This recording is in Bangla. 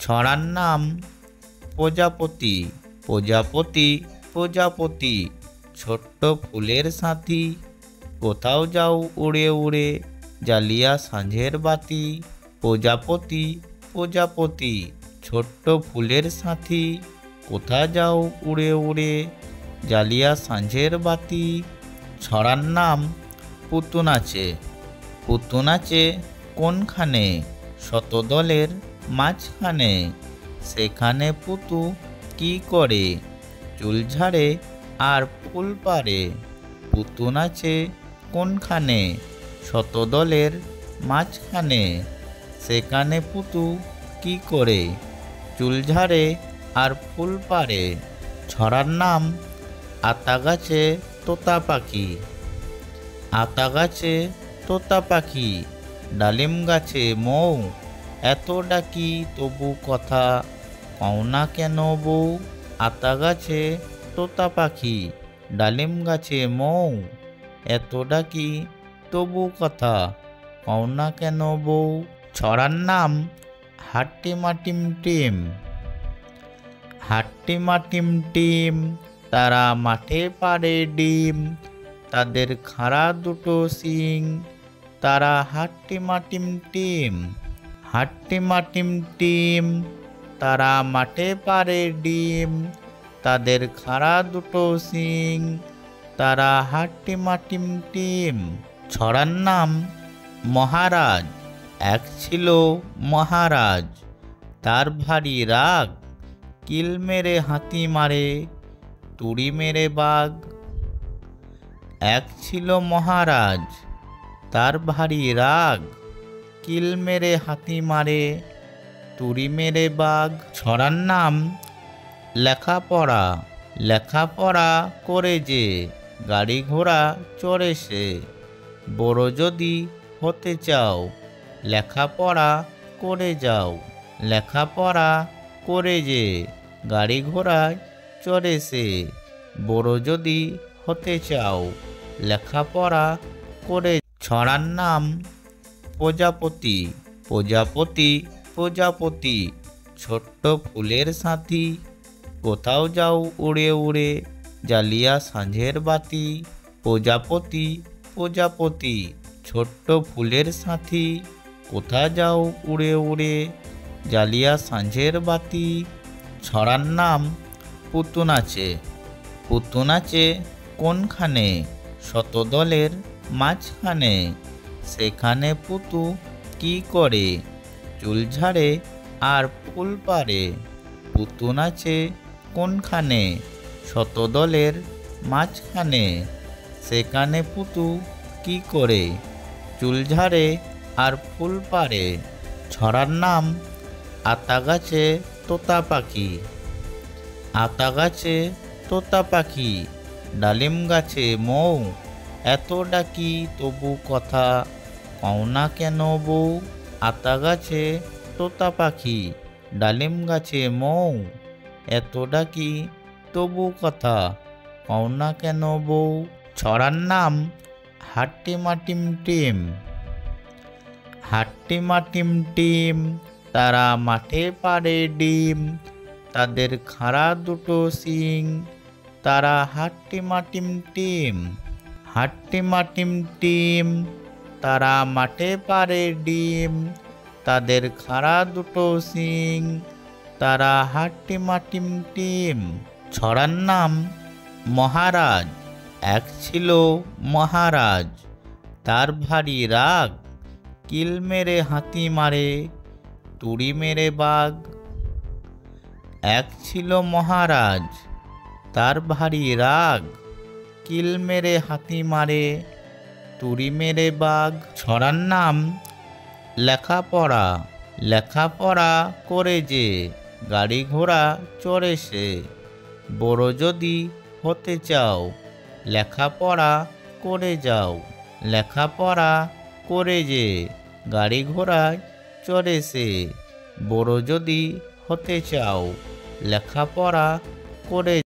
ছড়ার নাম প্রজাপতি। প্রজাপতি প্রজাপতি ছোট্ট ফুলের সাথী, কোথাও যাও উড়ে উড়ে জ্বালিয়া সাঁঝের বাতি। প্রজাপতি প্রজাপতি ছোট্ট ফুলের সাথী, কোথা যাও উড়ে উড়ে জ্বালিয়া সাঁঝের বাতি। ছড়ার নাম পুতু নাচে। পুতু নাচে কোনখানে? শতদলের মাঝখানে। সেখানে পুতু কি করে? চুল ঝাড়ে আর ফুল পাড়ে। পুতু নাচে কোনখানে? শতদলের মাঝখানে। সেখানে পুতু কি করে? চুল ঝাড়ে আর ফুল পাড়ে। ছড়ার নাম আতা গাছে তোতা পাখি। আতা গাছে তোতা পাখি, ডালিম গাছে মৌ, এত ডাকি তবু কথা কও না কেন বউ। আতা গাছে তোতা পাখি, ডালিম গাছে মৌ, এত ডাকি তবু কথা কও না কেন বউ। ছড়ার নাম হাট্টিমা টিম টিম। হাট্টিমা টিম টিম তারা মাঠে পাড়ে ডিম, তাদের খাড়া দুটো শিং। তারা হাট্টিমা টিম টিম। হাট্টিমা টিম টিম তারা মাঠে পাড়ে ডিম, তাদের খাড়া দুটো শিং। তারা হাট্টিমা টিম টিম। ছড়ার নাম মহারাজ। এক ছিল মহারাজ, তার ভারী রাগ, কিল মেরে হাতি মারে, তুড়ি মেরে বাঘ। এক ছিল মহারাজ, তার ভারী রাগ, কিল মেরে হাতি মারে, তুড়ি মেরে বাঘ। ছড়ার নাম লেখাপড়া। লেখাপড়া করে যে গাড়ি ঘোড়া চড়ে সে, বড় যদি হতে চাও লেখাপড়া করে যাও। লেখাপড়া করে যে গাড়ি ঘোড়ায় চড়ে সে, বড় যদি হতে চাও লেখাপড়া করে। ছড়ার নাম প্রজাপতি। প্রজাপতি প্রজাপতি ছোট্ট ফুলের সাথী, কোথাও যাও উড়ে উড়ে জ্বালিয়া সাঁঝের বাতি। প্রজাপতি প্রজাপতি ছোট্ট ফুলের সাথী, কোথা যাও উড়ে উড়ে জ্বালিয়া সাঁঝের বাতি। ছড়ার নাম পুতু নাচে। পুতু নাচে কোনখানে? শতদলের মাঝখানে। সেখানে পুতু কি করে? চুল ঝাড়ে আর ফুল পাড়ে। পুতু নাচে কোনখানে? শতদলের মাঝখানে। সেখানে পুতু কি করে? চুল ঝাড়ে আর ফুল পাড়ে। ছড়ার নাম আতা গাছে তোতা পাখি। আতা গাছে তোতা পাখি, ডালিম গাছে মৌ, এত ডাকি তবু কথা কও না কেন বউ। আতা গাছে তোতা পাখি, ডালিম গাছে মৌ, এত ডাকি তবু কথা কও না কেন বউ। ছড়ার নাম হাট্টিমা টিম টিম। হাট্টিমা টিম টিম তারা মাঠে পাড়ে ডিম, তাদের খাড়া দুটো শিং। তারা হাট্টিমা টিম টিম। হাট্টিমা টিম টিম তারা মাঠে পাড়ে ডিম, তাদের খাড়া দুটো শিং। তারা হাট্টিমা টিম টিম। ছড়ার নাম মহারাজ। এক ছিল মহারাজ, তার ভারী রাগ, কিল মেরে হাতি মারে, তুড়ি মেরে বাঘ। এক ছিল মহারাজ, তার ভারী রাগ, কিল মেরে হাতি মারে, তুড়ি মেরে বাঘ। ছড়ার নাম লেখাপড়া। লেখাপড়া করে যে গাড়ি ঘোড়া চড়ে সে, বড় যদি হতে চাও লেখাপড়া করে যাও। লেখাপড়া করে যে গাড়ি ঘোড়ায় চড়ে সে, বড় যদি হতে চাও লেখাপড়া করে